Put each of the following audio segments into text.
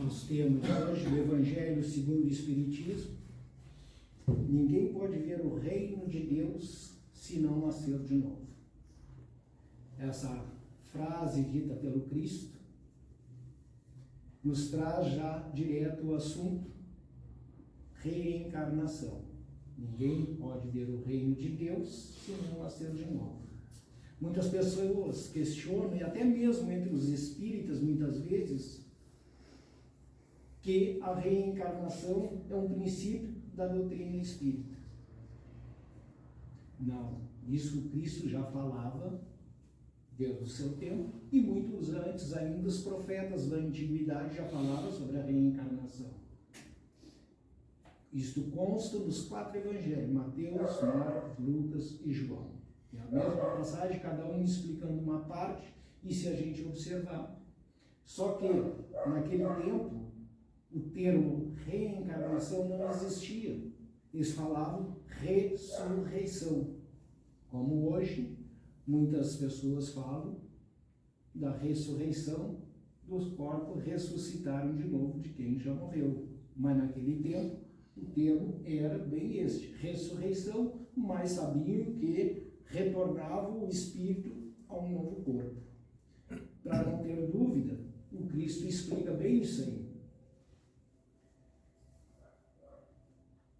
Nosso tema de hoje, o Evangelho segundo o Espiritismo. Ninguém pode ver o reino de Deus se não nascer de novo. Essa frase dita pelo Cristo nos traz já direto o assunto reencarnação. Ninguém pode ver o reino de Deus se não nascer de novo. Muitas pessoas questionam, e até mesmo entre os espíritas, muitas vezes, que a reencarnação é um princípio da doutrina espírita. Não, isso o Cristo já falava desde o seu tempo, e muitos antes ainda os profetas da antiguidade já falavam sobre a reencarnação. Isto consta nos 4 evangelhos, Mateus, Marcos, Lucas e João. É a mesma passagem, cada um explicando uma parte, e se a gente observar. Só que, naquele tempo, o termo reencarnação não existia. Eles falavam ressurreição. Como hoje, muitas pessoas falam da ressurreição dos corpos ressuscitarem de novo de quem já morreu. Mas naquele tempo, o termo era bem este, ressurreição, mas sabiam que retornava o espírito a um novo corpo. Para não ter dúvida, o Cristo explica bem isso aí.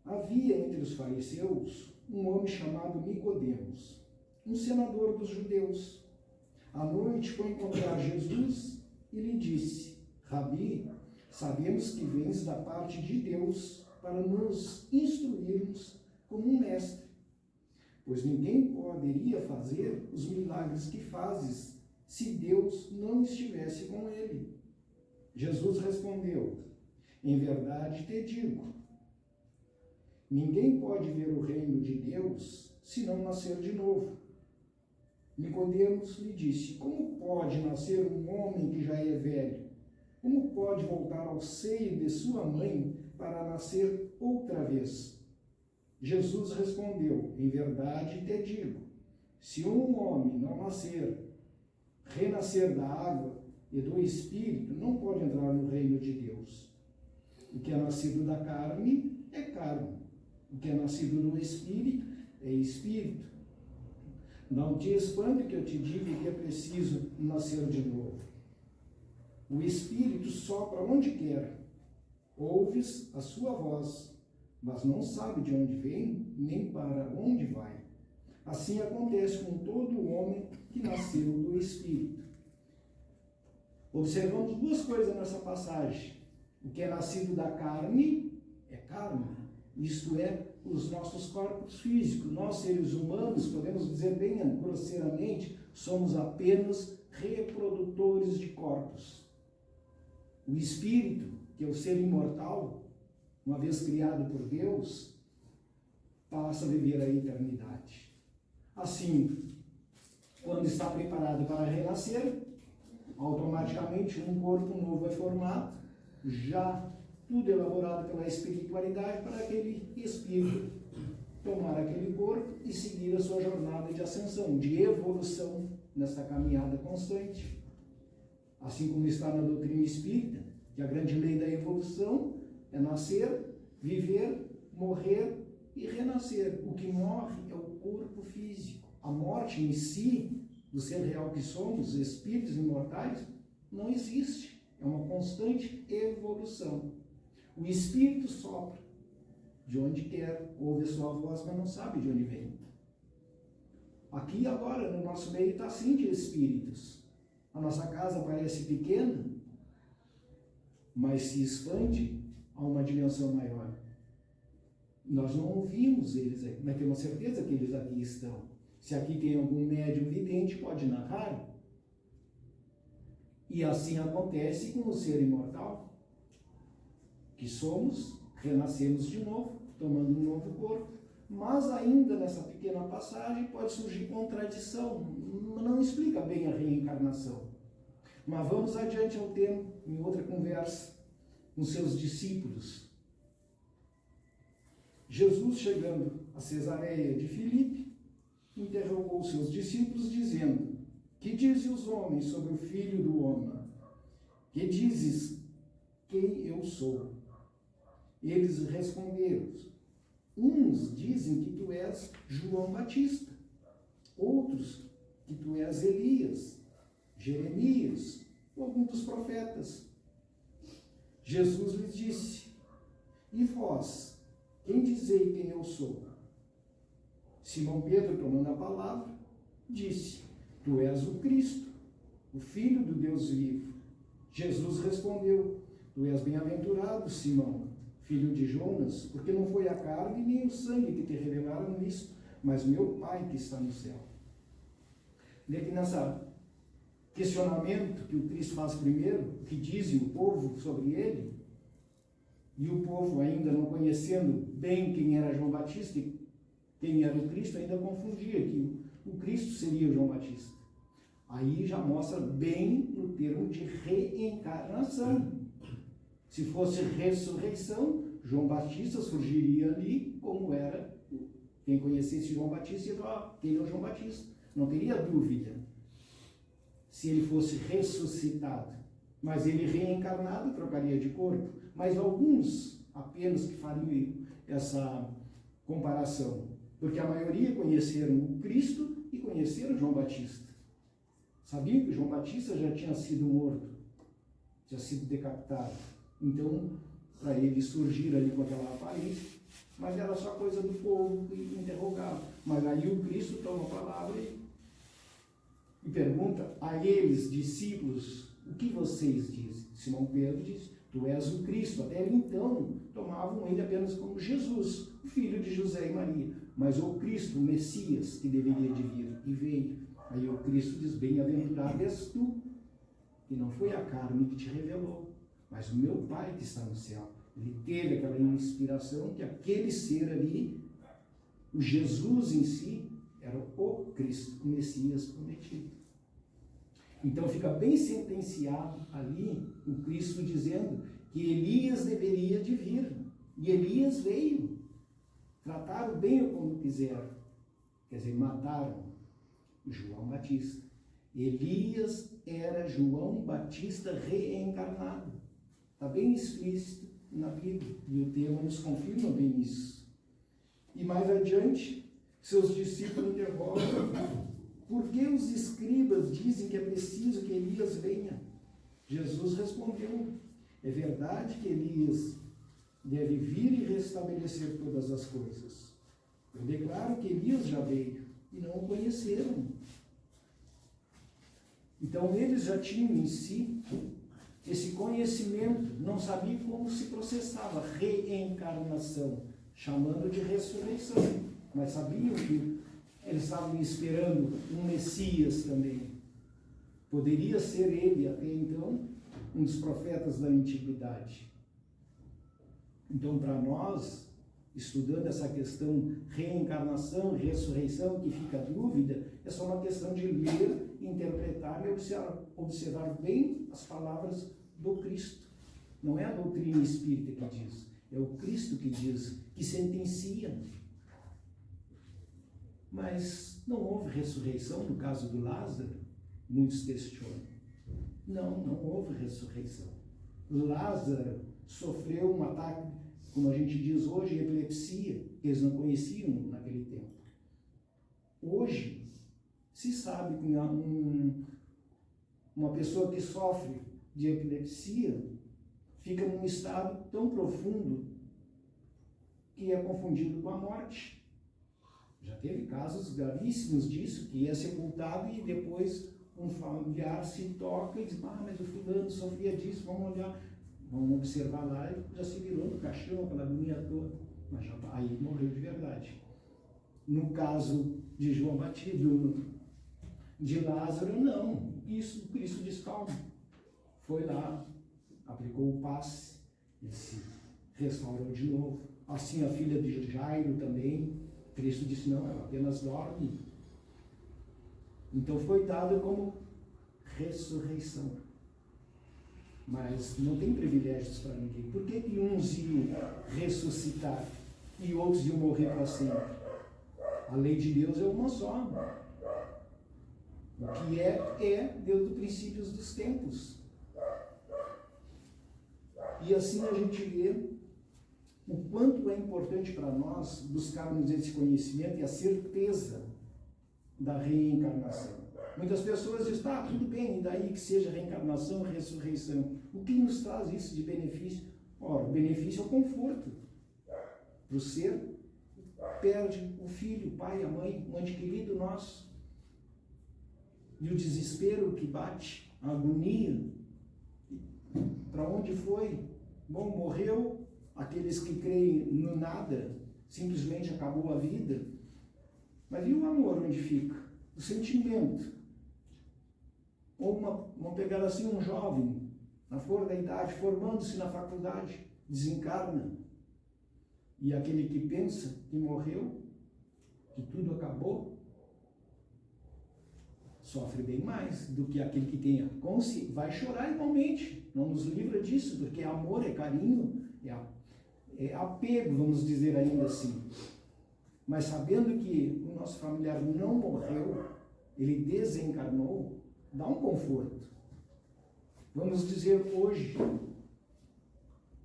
Havia entre os fariseus um homem chamado Nicodemos, um senador dos judeus. À noite foi encontrar Jesus e lhe disse: Rabi, sabemos que vens da parte de Deus para nos instruirmos como um mestre, pois ninguém poderia fazer os milagres que fazes se Deus não estivesse com ele. Jesus respondeu: em verdade te digo, ninguém pode ver o reino de Deus se não nascer de novo. Nicodemos lhe disse: como pode nascer um homem que já é velho? Como pode voltar ao seio de sua mãe para nascer outra vez? Jesus respondeu: em verdade te digo, se um homem não renascer da água e do Espírito, não pode entrar no reino de Deus. O que é nascido da carne é carne. O que é nascido do Espírito é Espírito. Não te espante que eu te diga que é preciso nascer de novo. O Espírito sopra onde quer. Ouves a sua voz, mas não sabe de onde vem, nem para onde vai. Assim acontece com todo homem que nasceu do Espírito. Observamos 2 coisas nessa passagem. O que é nascido da carne é carne. Isto é, os nossos corpos físicos. Nós, seres humanos, podemos dizer bem grosseiramente, somos apenas reprodutores de corpos. O espírito, que é o ser imortal, uma vez criado por Deus, passa a viver a eternidade. Assim, quando está preparado para renascer, automaticamente um corpo novo é formado, já tudo elaborado pela espiritualidade para aquele espírito tomar aquele corpo e seguir a sua jornada de ascensão, de evolução nesta caminhada constante. Assim como está na doutrina espírita, que a grande lei da evolução é nascer, viver, morrer e renascer. O que morre é o corpo físico. A morte em si, do ser real que somos, espíritos imortais, não existe. É uma constante evolução. O espírito sopra de onde quer, ouve a sua voz, mas não sabe de onde vem. Aqui e agora, no nosso meio, está assim de espíritos. A nossa casa parece pequena, mas se expande a uma dimensão maior. Nós não ouvimos eles aqui, mas temos certeza que eles aqui estão. Se aqui tem algum médium vidente, pode narrar. E assim acontece com o ser imortal, que somos, renascemos de novo, tomando um novo corpo. Mas ainda nessa pequena passagem pode surgir contradição, não explica bem a reencarnação. Mas vamos adiante ao tema, em outra conversa, com seus discípulos. Jesus, chegando a Cesareia de Filipe, interrogou seus discípulos, dizendo: que dizem os homens sobre o Filho do Homem? Que dizes quem eu sou. Eles responderam: uns dizem que tu és João Batista, outros que tu és Elias, Jeremias, ou algum dos profetas. Jesus lhes disse: e vós, quem dizei quem eu sou? Simão Pedro, tomando a palavra, disse: tu és o Cristo, o Filho do Deus vivo. Jesus respondeu: tu és bem-aventurado, Simão, filho de Jonas, porque não foi a carne nem o sangue que te revelaram isso, mas meu Pai que está no céu. E aqui nessa questionamento que o Cristo faz primeiro, o que dizem o povo sobre ele, e o povo ainda não conhecendo bem quem era João Batista e quem era o Cristo, ainda confundia que o Cristo seria o João Batista. Aí já mostra bem no termo de reencarnação. Se fosse ressurreição, João Batista surgiria ali como era. Quem conhecesse João Batista ia falar: quem é o João Batista? Não teria dúvida se ele fosse ressuscitado. Mas ele reencarnado trocaria de corpo. Mas alguns apenas que fariam essa comparação. Porque a maioria conheceram o Cristo e conheceram João Batista. Sabiam que João Batista já tinha sido morto, tinha sido decapitado. Então, para ele surgir ali com aquela aparência, mas era só coisa do povo que interrogava. Mas aí o Cristo toma a palavra e pergunta a eles, discípulos: o que vocês dizem? Simão Pedro diz: tu és o Cristo. Até então, tomavam ele apenas como Jesus, o filho de José e Maria. Mas o Cristo, o Messias, que deveria de vir, e veio. Aí o Cristo diz: bem-aventurado és tu, que não foi a carne que te revelou, mas o meu Pai que está no céu. Ele teve aquela inspiração que aquele ser ali, o Jesus em si, era o Cristo, o Messias prometido. Então fica bem sentenciado ali o Cristo dizendo que Elias deveria de vir. E Elias veio. Trataram bem ou como quiseram. Quer dizer, mataram João Batista. Elias era João Batista reencarnado. Está bem explícito na Bíblia. E o tema nos confirma bem isso. E mais adiante, seus discípulos interrogam: por que os escribas dizem que é preciso que Elias venha? Jesus respondeu: é verdade que Elias deve vir e restabelecer todas as coisas. Eu declaro que Elias já veio e não o conheceram. Então eles já tinham em si esse conhecimento, não sabiam como se processava reencarnação, chamando de ressurreição, mas sabiam que eles estavam esperando um Messias também. Poderia ser ele, até então, um dos profetas da antiguidade. Então, para nós, estudando essa questão reencarnação, ressurreição, que fica a dúvida, é só uma questão de ler, interpretar e observar bem as palavras do Cristo. Não é a doutrina espírita que diz, é o Cristo que diz, que sentencia. Mas não houve ressurreição no caso do Lázaro? Muitos questionam. Não houve ressurreição. Lázaro sofreu um ataque, como a gente diz hoje, epilepsia, que eles não conheciam naquele tempo. Hoje, se sabe que uma pessoa que sofre de epilepsia fica num estado tão profundo que é confundido com a morte. Já teve casos gravíssimos disso, que é sepultado e depois um familiar se toca e diz: mas o fulano sofria disso, vamos olhar, vamos observar lá, e já se virou no caixão, aquela agonia toda, mas já, aí morreu de verdade. No caso de João Batista, de Lázaro, não. Isso, Cristo diz: calma. Foi lá, aplicou o passe, e se restaurou de novo. Assim a filha de Jairo também, Cristo disse: não, ela apenas dorme. Então foi dado como ressurreição. Mas não tem privilégios para ninguém. Por que que uns iam ressuscitar e outros iam morrer para sempre? A lei de Deus é uma só. O que é desde os princípios dos tempos. E assim a gente vê o quanto é importante para nós buscarmos esse conhecimento e a certeza da reencarnação. Muitas pessoas dizem, tá, tudo bem, e daí que seja reencarnação, ressurreição. O que nos traz isso de benefício? Ora, o benefício é o conforto. Para o ser, perde o filho, o pai, a mãe, um ente querido nosso. E o desespero que bate, a agonia. Para onde foi? Bom, morreu. Aqueles que creem no nada, simplesmente acabou a vida. Mas e o amor onde fica? O sentimento. Ou vamos pegar assim um jovem, na flor da idade, formando-se na faculdade, desencarna. E aquele que pensa que morreu, que tudo acabou, sofre bem mais do que aquele que tem a consciência. Vai chorar igualmente, não nos livra disso, porque é amor, é carinho, é apego, vamos dizer ainda assim. Mas sabendo que o nosso familiar não morreu, ele desencarnou, dá um conforto. Vamos dizer hoje,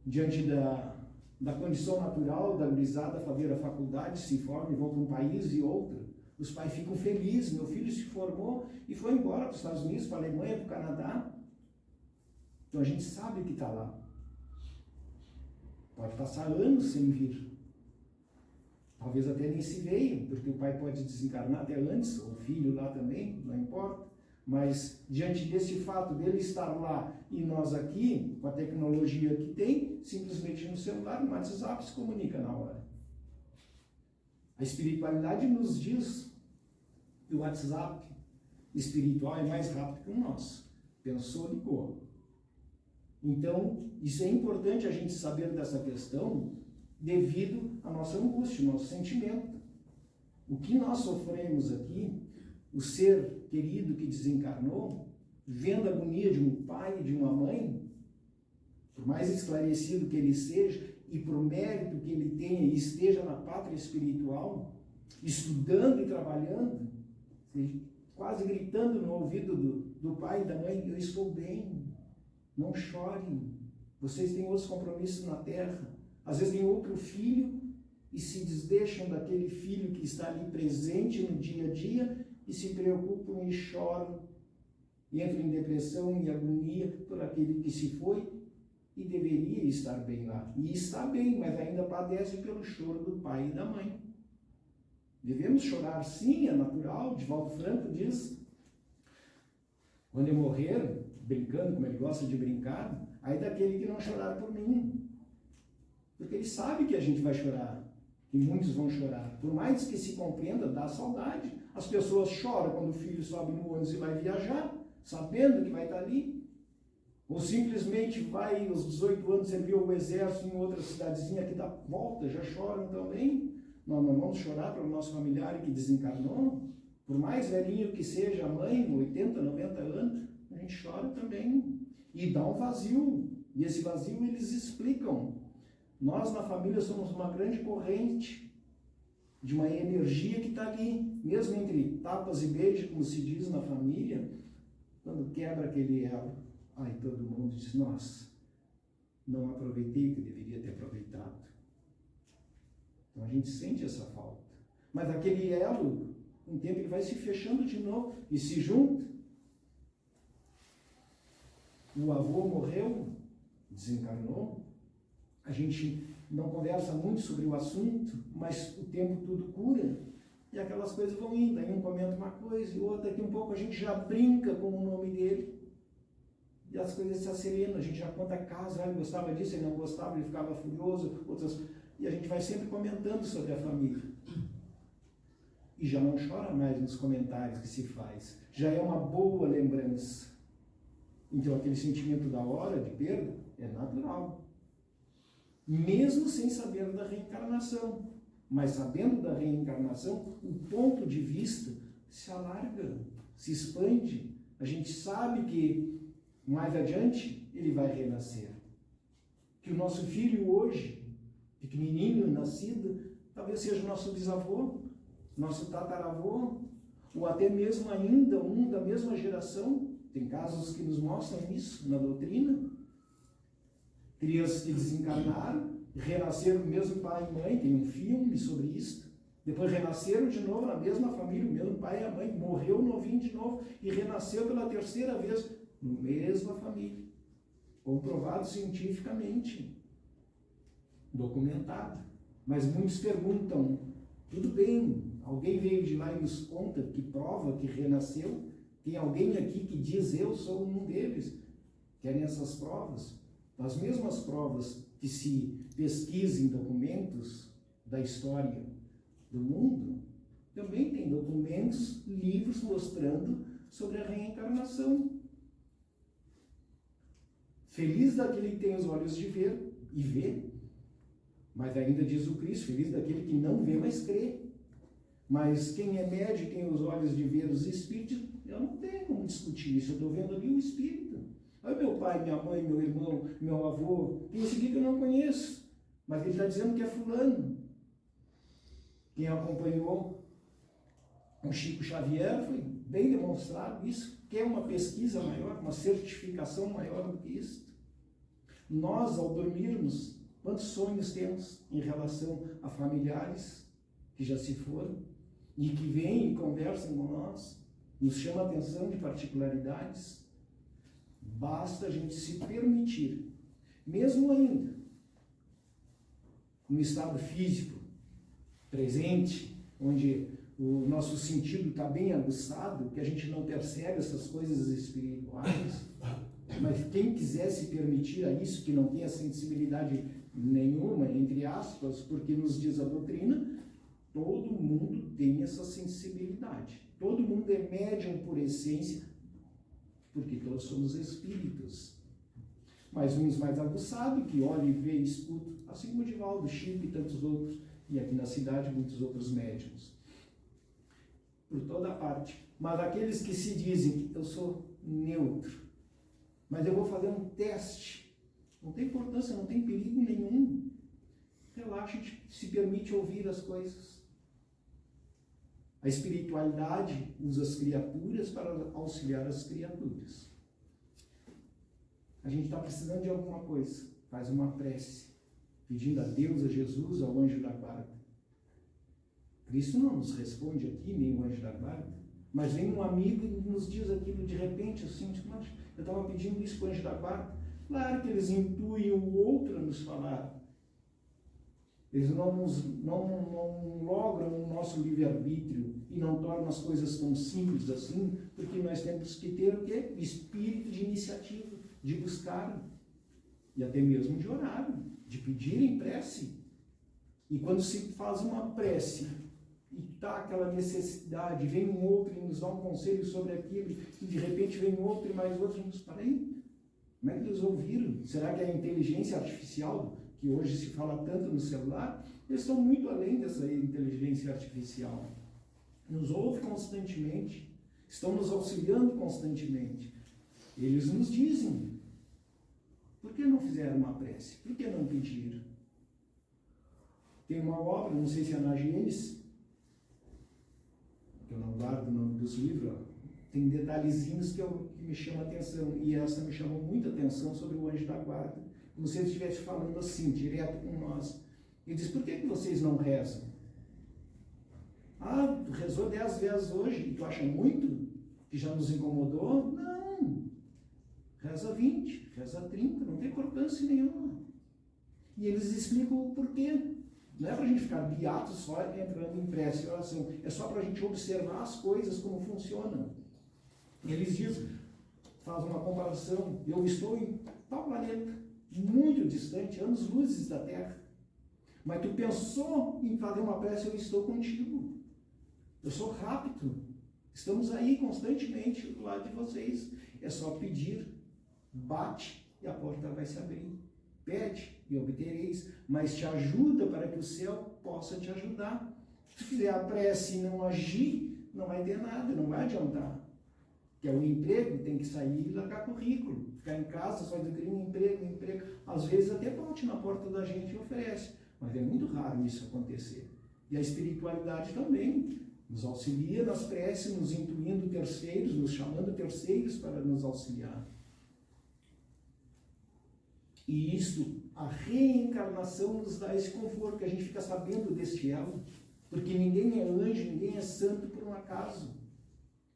diante da condição natural da gurizada fazer a faculdade, se forma e vão para um país e outro, os pais ficam felizes, meu filho se formou e foi embora para os Estados Unidos, para a Alemanha, para o Canadá. Então a gente sabe que está lá. Pode passar anos sem vir. Talvez até nem se veio, porque o pai pode desencarnar até antes, ou o filho lá também, não importa. Mas, diante desse fato dele estar lá e nós aqui, com a tecnologia que tem, simplesmente no celular, no WhatsApp, se comunica na hora. A espiritualidade nos diz que o WhatsApp espiritual é mais rápido que o nosso. Pensou, ligou. Então, isso é importante a gente saber dessa questão devido à nossa angústia, ao nosso sentimento. O que nós sofremos aqui, o ser querido que desencarnou, vendo a agonia de um pai e de uma mãe, por mais esclarecido que ele seja, e por mérito que ele tenha e esteja na pátria espiritual, estudando e trabalhando, quase gritando no ouvido do pai e da mãe, eu estou bem, não chorem, vocês têm outros compromissos na terra, às vezes tem outro filho e se desdeixam daquele filho que está ali presente no dia a dia e se preocupam e choram, e entram em depressão e agonia por aquele que se foi e deveria estar bem lá. E está bem, mas ainda padece pelo choro do pai e da mãe. Devemos chorar sim, é natural. Divaldo Franco diz, quando eu morrer, brincando como ele gosta de brincar, aí daquele que não chorar por mim. Porque ele sabe que a gente vai chorar, que muitos vão chorar. Por mais que se compreenda, dá saudade. As pessoas choram quando o filho sobe no ônibus e vai viajar, sabendo que vai estar ali. Ou simplesmente vai aos 18 anos servir o exército em outra cidadezinha aqui da volta, já choram também. Nós não vamos chorar para o nosso familiar que desencarnou. Por mais velhinho que seja a mãe, 80, 90 anos, a gente chora também. E dá um vazio. E esse vazio eles explicam. Nós na família somos uma grande corrente de uma energia que está ali. Mesmo entre tapas e beijos, como se diz na família, quando quebra aquele elo, aí todo mundo diz, nossa, não aproveitei o que eu deveria ter aproveitado. Então a gente sente essa falta. Mas aquele elo, com o tempo ele vai se fechando de novo e se junta. O avô morreu, desencarnou. A gente não conversa muito sobre o assunto, mas o tempo tudo cura. E aquelas coisas vão indo. Aí um comenta uma coisa e outra. Daqui um pouco a gente já brinca com o nome dele. E as coisas se acerenam, a gente já conta casos, ele gostava disso, ele não gostava, ele ficava furioso, outras, e a gente vai sempre comentando sobre a família. E já não chora mais nos comentários que se faz, já é uma boa lembrança. Então aquele sentimento da hora de perda é natural. Mesmo sem saber da reencarnação, mas sabendo da reencarnação, o ponto de vista se alarga, se expande. A gente sabe que mais adiante, ele vai renascer. Que o nosso filho hoje, pequenininho, nascido, talvez seja o nosso bisavô, nosso tataravô, ou até mesmo ainda um da mesma geração. Tem casos que nos mostram isso na doutrina. Crianças que desencarnaram, renasceram do mesmo pai e mãe, tem um filme sobre isso. Depois renasceram de novo na mesma família, o mesmo pai e a mãe, morreu novinho de novo e renasceu pela terceira vez na mesma família. Comprovado cientificamente, documentado. Mas muitos perguntam, tudo bem, alguém veio de lá e nos conta que prova que renasceu? Tem alguém aqui que diz eu sou um deles? Querem essas provas? As mesmas provas que se pesquisa em documentos da história do mundo, também tem documentos, livros mostrando sobre a reencarnação. Feliz daquele que tem os olhos de ver e vê, mas ainda diz o Cristo, feliz daquele que não vê, mas crê. Mas quem é médio tem os olhos de ver os espíritos, eu não tenho como discutir isso, eu estou vendo ali o espírito. Olha meu pai, minha mãe, meu irmão, meu avô, tem esse aqui que eu não conheço, mas ele está dizendo que é fulano. Quem acompanhou o Chico Xavier foi bem demonstrado isso, que é uma pesquisa maior, uma certificação maior do que isso. Nós, ao dormirmos, quantos sonhos temos em relação a familiares que já se foram e que vêm e conversam com nós, nos chamam a atenção de particularidades? Basta a gente se permitir, mesmo ainda no estado físico presente, onde o nosso sentido está bem aguçado, que a gente não percebe essas coisas espirituais, mas quem quiser se permitir a isso, que não tenha sensibilidade nenhuma, entre aspas, porque nos diz a doutrina, todo mundo tem essa sensibilidade. Todo mundo é médium por essência, porque todos somos espíritos. Mas uns mais aguçados, que olham e vê e escutam, assim como o Divaldo, Chico e tantos outros, e aqui na cidade muitos outros médiums. Por toda parte. Mas aqueles que se dizem, eu sou neutro, mas eu vou fazer um teste, não tem importância, não tem perigo nenhum. Relaxa, se permite ouvir as coisas. A espiritualidade usa as criaturas para auxiliar as criaturas. A gente está precisando de alguma coisa, faz uma prece, pedindo a Deus, a Jesus, ao anjo da guarda. Cristo não nos responde aqui, nem o anjo da guarda, mas vem um amigo e nos diz aquilo de repente, assim, mas eu estava pedindo isso para o anjo da guarda. Claro que eles intuem o outro a nos falar. Eles não logram o nosso livre-arbítrio e não tornam as coisas tão simples assim, porque nós temos que ter o quê? Espírito de iniciativa, de buscar, e até mesmo de orar, de pedir em prece. E quando se faz uma prece e está aquela necessidade, vem um outro e nos dá um conselho sobre aquilo, e de repente vem outro e mais outro, e nos para aí. Como é que eles ouviram? Será que é a inteligência artificial, que hoje se fala tanto no celular, eles estão muito além dessa inteligência artificial. Nos ouvem constantemente, estão nos auxiliando constantemente. Eles nos dizem, por que não fizeram uma prece? Por que não pediram? Tem uma obra, não sei se é na Gênesis, que eu não guardo o nome dos livros, tem detalhezinhos que me chamam a atenção, e essa me chamou muita atenção sobre o anjo da guarda, como se ele estivesse falando assim, direto com nós. Ele diz, por que vocês não rezam? Ah, tu rezou 10 vezes hoje, e tu acha muito? Que já nos incomodou? Não. Reza 20, reza 30, não tem importância nenhuma. E eles explicam o porquê. Não é para a gente ficar beato só entrando em prece e oração, é só para a gente observar as coisas, como funcionam. E eles dizem, faz uma comparação, eu estou em tal planeta, muito distante, anos-luzes da Terra, mas tu pensou em fazer uma prece, eu estou contigo. Eu sou rápido, estamos aí constantemente do lado de vocês, é só pedir, bate e a porta vai se abrir. Pede e obtereis, mas te ajuda para que o céu possa te ajudar. Se fizer a prece e não agir, não vai ter nada, não vai adiantar. Que é o emprego, tem que sair e largar currículo. Ficar em casa só adquirir um emprego. Às vezes até bate na porta da gente e oferece, mas é muito raro isso acontecer. E a espiritualidade também nos auxilia nas preces, nos intuindo terceiros, nos chamando terceiros para nos auxiliar. E isto, a reencarnação nos dá esse conforto, que a gente fica sabendo deste elo, porque ninguém é anjo, ninguém é santo por um acaso,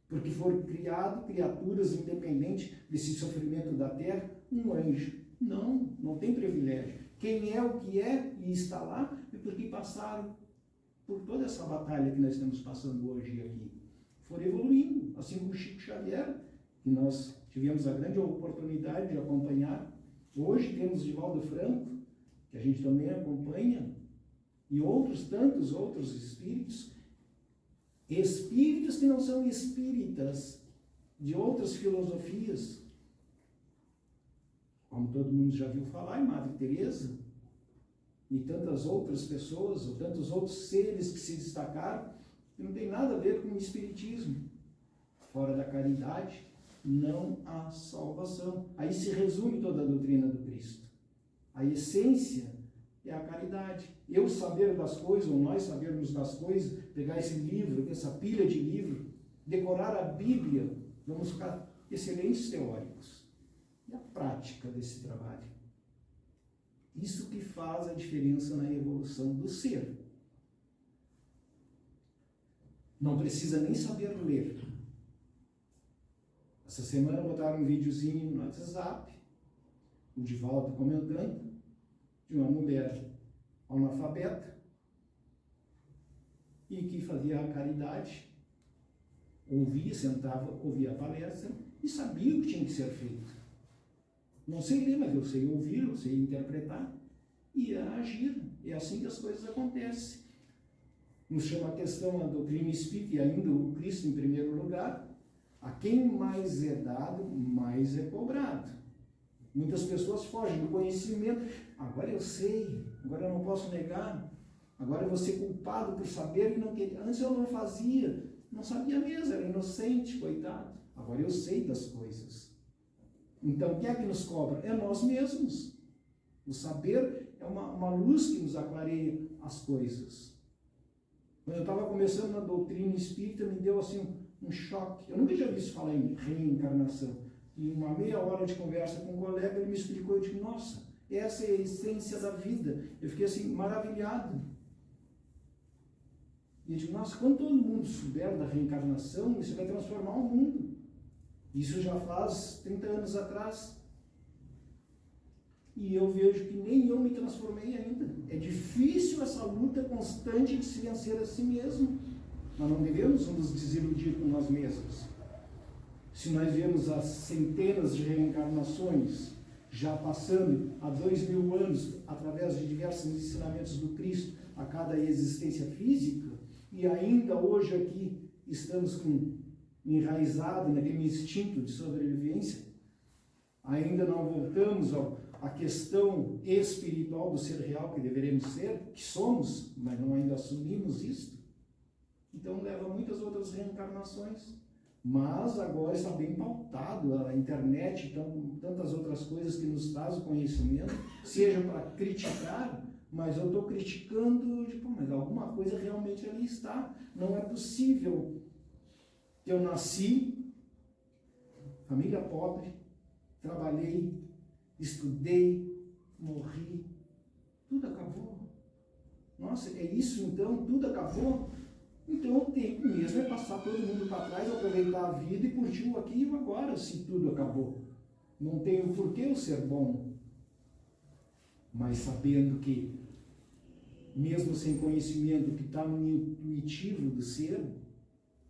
porque foram criados criaturas independentes desse sofrimento da terra. Um anjo, não tem privilégio. Quem é o que é e está lá é porque passaram por toda essa batalha que nós estamos passando hoje aqui. Foram evoluindo, assim como o Chico Xavier, que nós tivemos a grande oportunidade de acompanhar. Hoje temos Divaldo Franco, que a gente também acompanha, e outros, tantos outros espíritos que não são espíritas, de outras filosofias, como todo mundo já viu falar, em Madre Teresa, e tantas outras pessoas, ou tantos outros seres que se destacaram, que não tem nada a ver com o espiritismo. Fora da caridade, não há salvação. Aí se resume toda a doutrina do Cristo. A essência é a caridade. Eu saber das coisas, ou nós sabermos das coisas, pegar esse livro, essa pilha de livro, decorar a Bíblia, vamos ficar excelentes teóricos. E a prática desse trabalho? Isso que faz a diferença na evolução do ser. Não precisa nem saber ler. Essa semana botaram um videozinho no WhatsApp, o Divaldo comentando, de uma mulher analfabeta e que fazia a caridade, ouvia, sentava, ouvia a palestra e sabia o que tinha que ser feito. Não sei ler, mas eu sei ouvir, eu sei interpretar e agir. É assim que as coisas acontecem. Nos chama a questão a doutrina espírita e ainda o Cristo em primeiro lugar. A quem mais é dado, mais é cobrado. Muitas pessoas fogem do conhecimento. Agora eu sei, agora eu não posso negar. Agora eu vou ser culpado por saber e não querer. Antes eu não fazia, não sabia mesmo, era inocente, coitado. Agora eu sei das coisas. Então, quem é que nos cobra? É nós mesmos. O saber é uma luz que nos aclareia as coisas. Quando eu estava começando na doutrina espírita, me deu assim um choque. Eu nunca tinha visto falar em reencarnação. E uma meia hora de conversa com um colega, ele me explicou, eu disse, nossa, essa é a essência da vida. Eu fiquei assim, maravilhado. E eu disse, nossa, quando todo mundo souber da reencarnação, isso vai transformar o mundo. Isso já faz 30 anos atrás. E eu vejo que nem eu me transformei ainda. É difícil essa luta constante de se vencer a si mesmo. Nós não devemos nos desiludir com nós mesmos. Se nós vemos as centenas de reencarnações já passando há 2000 anos, através de diversos ensinamentos do Cristo, a cada existência física, e ainda hoje aqui estamos enraizados naquele instinto de sobrevivência, ainda não voltamos à questão espiritual do ser real que deveremos ser, que somos, mas não ainda assumimos isso. Então leva a muitas outras reencarnações. Mas agora está bem pautado a internet, então, tantas outras coisas que nos traz o conhecimento, seja para criticar, mas eu estou criticando, tipo, mas alguma coisa realmente ali está. Não é possível que eu nasci, família pobre, trabalhei, estudei, morri, tudo acabou. Nossa, é isso então? Tudo acabou? Então o tempo mesmo é passar todo mundo para trás, aproveitar a vida e curtir o aqui e o agora, se tudo acabou. Não tenho por que eu ser bom, mas sabendo que, mesmo sem conhecimento que está no intuitivo do ser,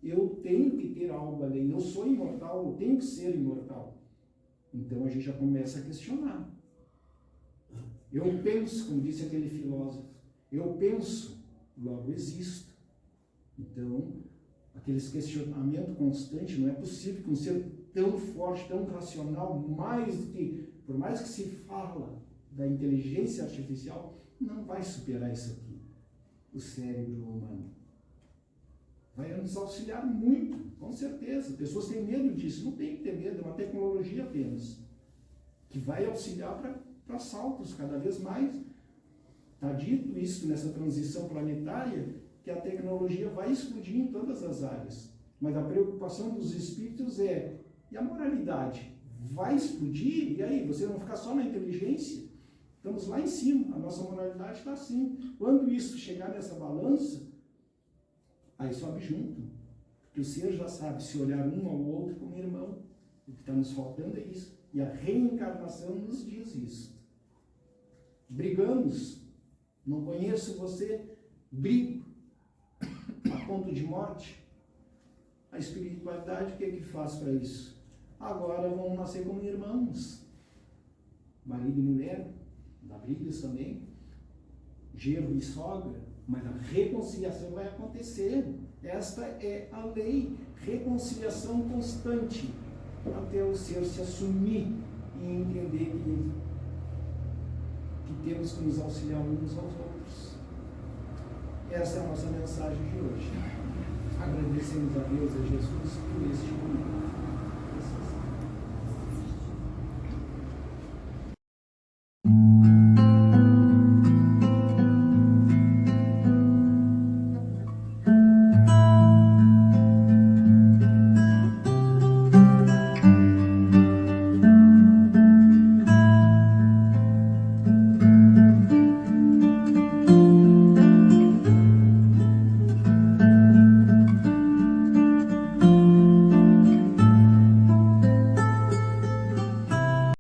eu tenho que ter algo além. Eu sou imortal, eu tenho que ser imortal. Então a gente já começa a questionar. Eu penso, como disse aquele filósofo, eu penso, logo existo. Então, aqueles questionamentos constantes, não é possível que um ser tão forte, tão racional, mais do que, por mais que se fala da inteligência artificial, não vai superar isso aqui, o cérebro humano. Vai nos auxiliar muito, com certeza. Pessoas têm medo disso, não tem que ter medo, é uma tecnologia apenas, que vai auxiliar para saltos cada vez mais. Está dito isso nessa transição planetária, que a tecnologia vai explodir em todas as áreas. Mas a preocupação dos espíritos é, e a moralidade? Vai explodir? E aí, você não ficar só na inteligência? Estamos lá em cima, a nossa moralidade está assim. Quando isso chegar nessa balança, aí sobe junto. Porque o ser já sabe se olhar um ao outro como irmão. O que está nos faltando é isso. E a reencarnação nos diz isso. Brigamos. Não conheço você, brigo a ponto de morte. A espiritualidade, o que é que faz para isso? Agora vamos nascer como irmãos. Marido e mulher, dá brigas também. Genro e sogra, mas a reconciliação vai acontecer. Esta é a lei. Reconciliação constante. Até o ser se assumir e entender que temos que nos auxiliar uns aos outros. Essa é a nossa mensagem de hoje. Agradecemos a Deus, a Jesus, por este momento.